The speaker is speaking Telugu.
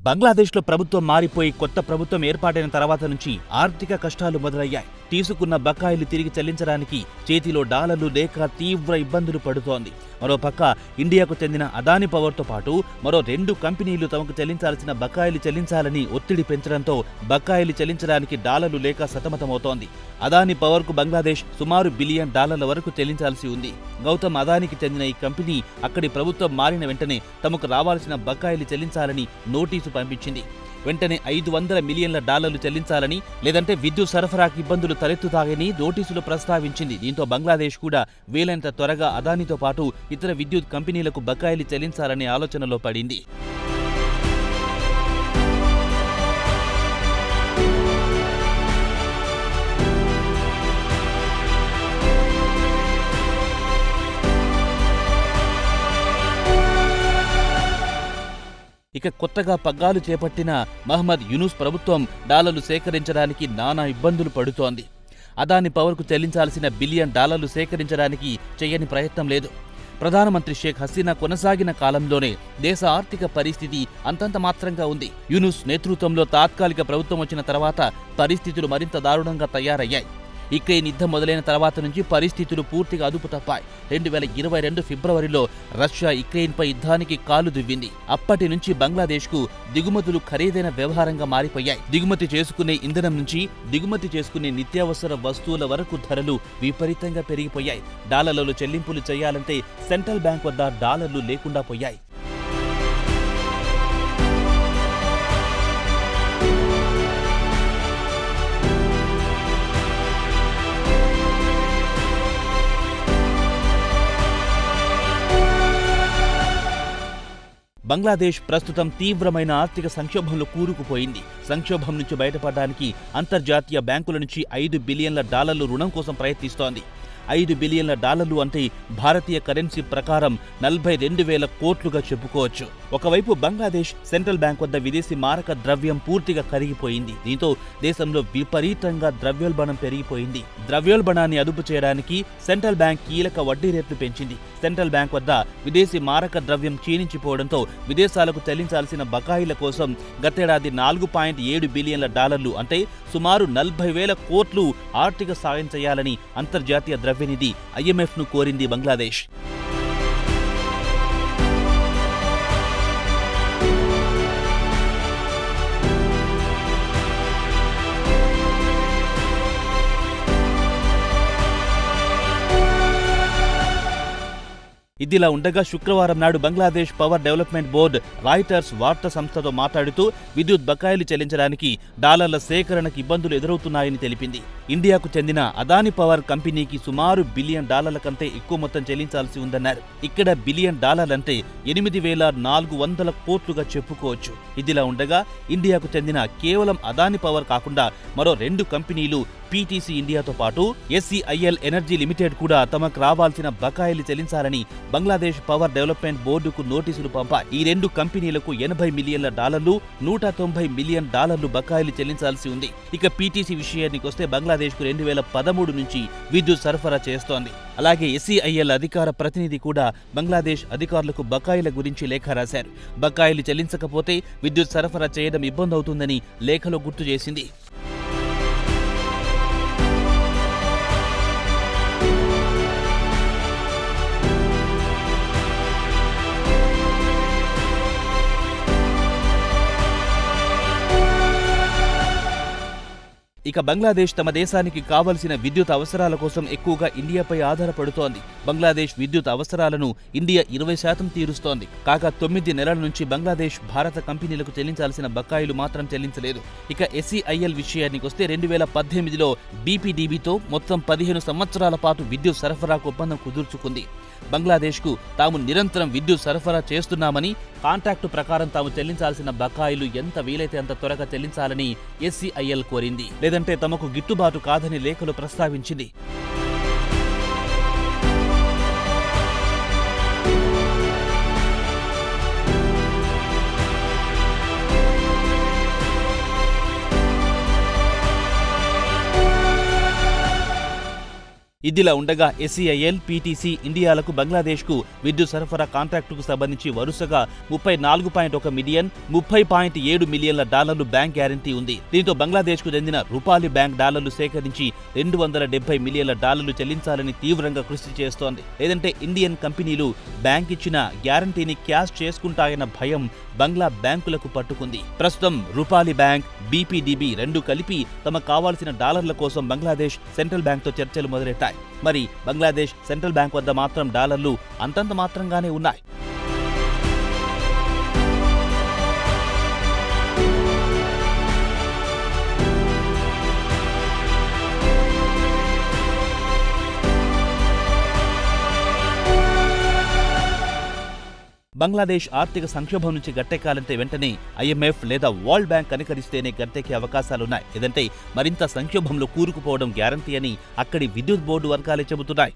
బంగ్లాదేశ్లో ప్రభుత్వం మారిపోయి కొత్త ప్రభుత్వం ఏర్పాటైన తర్వాత నుంచి ఆర్థిక కష్టాలు మొదలయ్యాయి. తీసుకున్న బకాయిలు తిరిగి చెల్లించడానికి చేతిలో డాలర్లు లేక తీవ్ర ఇబ్బందులు పడుతోంది. మరోపక్క ఇండియాకు చెందిన అదాని పవర్తో పాటు మరో 2 కంపెనీలు తమకు చెల్లించాల్సిన బకాయిలు చెల్లించాలని ఒత్తిడి పెంచడంతో బకాయిలు చెల్లించడానికి డాలర్లు లేక సతమతమవుతోంది. అదాని పవర్కు బంగ్లాదేశ్ సుమారు $1 బిలియన్ వరకు చెల్లించాల్సి ఉంది. గౌతమ్ అదానికి చెందిన ఈ కంపెనీ అక్కడి ప్రభుత్వం మారిన వెంటనే తమకు రావాల్సిన బకాయిలు చెల్లించాలని నోటీసు పంపించింది. వెంటనే $500 మిలియన్ల చెల్లించాలని, లేదంటే విద్యుత్ సరఫరాకు ఇబ్బందులు తలెత్తుతాయని నోటీసులు ప్రస్తావించింది. దీంతో బంగ్లాదేశ్ కూడా వీలైనంత త్వరగా అదానితో పాటు ఇతర విద్యుత్ కంపెనీలకు బకాయిలు చెల్లించాలనే ఆలోచనలో పడింది. ఇక కొత్తగా పగ్గాలు చేపట్టిన మహమ్మద్ యూనుస్ ప్రభుత్వం డాలర్లు సేకరించడానికి నానా ఇబ్బందులు పడుతోంది. అదాని పవర్కు చెల్లించాల్సిన $1 బిలియన్ సేకరించడానికి చేయని ప్రయత్నం లేదు. ప్రధానమంత్రి షేక్ హసీనా కొనసాగిన కాలంలోనే దేశ ఆర్థిక పరిస్థితి అంతంత మాత్రంగా ఉంది. యూనుస్ నేతృత్వంలో తాత్కాలిక ప్రభుత్వం వచ్చిన తర్వాత పరిస్థితులు మరింత దారుణంగా తయారయ్యాయి. యుక్రెయిన్ యుద్ధం మొదలైన తర్వాత నుంచి పరిస్థితులు పూర్తిగా అదుపు తప్పాయి. 2022 ఫిబ్రవరిలో రష్యా యుక్రెయిన్పై యుద్ధానికి కాలు దువ్వింది. అప్పటి నుంచి బంగ్లాదేశ్కు దిగుమతులు ఖరీదైన వ్యవహారంగా మారిపోయాయి. దిగుమతి చేసుకునే ఇంధనం నుంచి దిగుమతి చేసుకునే నిత్యావసర వస్తువుల వరకు ధరలు విపరీతంగా పెరిగిపోయాయి. డాలర్లలో చెల్లింపులు చేయాలంటే సెంట్రల్ బ్యాంక్ వద్ద డాలర్లు లేకుండా పోయాయి. బంగ్లాదేశ్ ప్రస్తుతం తీవ్రమైన ఆర్థిక సంక్షోభంలో కూరుకుపోయింది. సంక్షోభం నుంచి బయటపడడానికి అంతర్జాతీయ బ్యాంకుల నుంచి $5 బిలియన్ల రుణం కోసం ప్రయత్నిస్తోంది. $5 బిలియన్ల అంటే భారతీయ కరెన్సీ ప్రకారం 42,000 కోట్లుగా చెప్పుకోవచ్చు. ఒకవైపు బంగ్లాదేశ్ సెంట్రల్ బ్యాంక్ వద్ద విదేశీ మారక ద్రవ్యం పూర్తిగా కరిగిపోయింది. దీంతో దేశంలో విపరీతంగా ద్రవ్యోల్బణం పెరిగిపోయింది. ద్రవ్యోల్బణాన్ని అదుపు చేయడానికి సెంట్రల్ బ్యాంక్ కీలక వడ్డీ రేట్లు పెంచింది. సెంట్రల్ బ్యాంక్ వద్ద విదేశీ మారక ద్రవ్యం క్షీణించిపోవడంతో విదేశాలకు చెల్లించాల్సిన బకాయిల కోసం గతేడాది $4.7 బిలియన్ల అంటే సుమారు 40,000 కోట్లు ఆర్థిక సాయం చేయాలని అంతర్జాతీయ ద్రవ్యనిధి IMFను కోరింది బంగ్లాదేశ్. ఇదిలా ఉండగా శుక్రవారం నాడు Bangladesh power development board Reuters వార్తా సంస్థతో మాట్లాడుతూ విద్యుత్ బకాయిలు చెల్లించడానికి డాలర్ల సేకరణకు ఇబ్బందులు ఎదురవుతున్నాయని తెలిపింది. ఇండియాకు చెందిన అదాని పవర్ కంపెనీకి సుమారు $1 బిలియన్ కంటే ఎక్కువ మొత్తం చెల్లించాల్సి ఉందన్నారు. ఇక్కడ $1 బిలియన్ అంటే 8,400 కోట్లుగా చెప్పుకోవచ్చు. ఇదిలా ఉండగా ఇండియాకు చెందిన కేవలం అదాని పవర్ కాకుండా మరో 2 కంపెనీలు PTC ఇండియాతో పాటు SEIL ఎనర్జీ లిమిటెడ్ కూడా తమకు రావాల్సిన బకాయిలు చెల్లించాలని బంగ్లాదేశ్ పవర్ డెవలప్మెంట్ బోర్డుకు నోటీసులు పంపాయి. ఈ 2 కంపెనీలకు $80 మిలియన్ల $190 మిలియన్ బకాయిలు చెల్లించాల్సి ఉంది. ఇక PTC విషయానికి వస్తే బంగ్లాదేశ్కు 2013 నుంచి విద్యుత్ సరఫరా చేస్తోంది. అలాగే SEIL అధికార ప్రతినిధి కూడా బంగ్లాదేశ్ అధికారులకు బకాయిల గురించి లేఖ రాశారు. బకాయిలు చెల్లించకపోతే విద్యుత్ సరఫరా చేయడం ఇబ్బంది అవుతుందని లేఖలో గుర్తు చేసింది. ఇక బంగ్లాదేశ్ తమ దేశానికి కావలసిన విద్యుత్ అవసరాల కోసం ఎక్కువగా ఇండియాపై ఆధారపడుతోంది. బంగ్లాదేశ్ విద్యుత్ అవసరాలను ఇండియా 20% తీరుస్తోంది. కాగా 9 నెలల నుంచి బంగ్లాదేశ్ భారత కంపెనీలకు చెల్లించాల్సిన బకాయిలు మాత్రం చెల్లించలేదు. ఇక SEIL విషయానికి వస్తే 2018లో BPDBతో మొత్తం 15 సంవత్సరాల పాటు విద్యుత్ సరఫరాకు ఒప్పందం కుదుర్చుకుంది. బంగ్లాదేశ్కు తాము నిరంతరం విద్యుత్ సరఫరా చేస్తున్నామని, కాంట్రాక్టు ప్రకారం తాము చెల్లించాల్సిన బకాయిలు ఎంత వీలైతే అంత త్వరగా చెల్లించాలని SEIL కోరింది. లేదంటే తమకు గిట్టుబాటు కాదని లేఖలో ప్రస్తావించింది. ఇదిలా ఉండగా SCIL, PTC ఇండియాలకు బంగ్లాదేశ్కు విద్యుత్ సరఫరా కాంట్రాక్టుకు సంబంధించి వరుసగా 34.1 మిలియన్, 30.7 మిలియన్ల డాలర్లు బ్యాంక్ గ్యారంటీ ఉంది. దీంతో బంగ్లాదేశ్కు చెందిన రూపాలి బ్యాంక్ డాలర్లు సేకరించి 270 మిలియన్ల డాలర్లు చెల్లించాలని తీవ్రంగా కృషి చేస్తోంది. లేదంటే ఇండియన్ కంపెనీలు బ్యాంక్ ఇచ్చిన గ్యారంటీని క్యాష్ చేసుకుంటాయన్న భయం బంగ్లా బ్యాంకులకు పట్టుకుంది. ప్రస్తుతం రూపాలి బ్యాంక్, BPDB రెండూ కలిపి తమకు కావాల్సిన డాలర్ల కోసం బంగ్లాదేశ్ సెంట్రల్ బ్యాంక్తో చర్చలు మొదలెట్టాయి. మరి బంగ్లాదేశ్ సెంట్రల్ బ్యాంక్ వద్ద మాత్రం డాలర్లు అంతంత మాత్రంగానే ఉన్నాయి. బంగ్లాదేశ్ ఆర్థిక సంక్షోభం నుంచి గట్టెక్కాలంటే వెంటనే IMF లేదా వరల్డ్ బ్యాంక్ కనికరిస్తేనే గట్టెక్కే అవకాశాలున్నాయి. లేదంటే మరింత సంక్షోభంలో కూరుకుపోవడం గ్యారంటీ అని అక్కడి విద్యుత్ బోర్డు వర్గాలే చెబుతున్నాయి.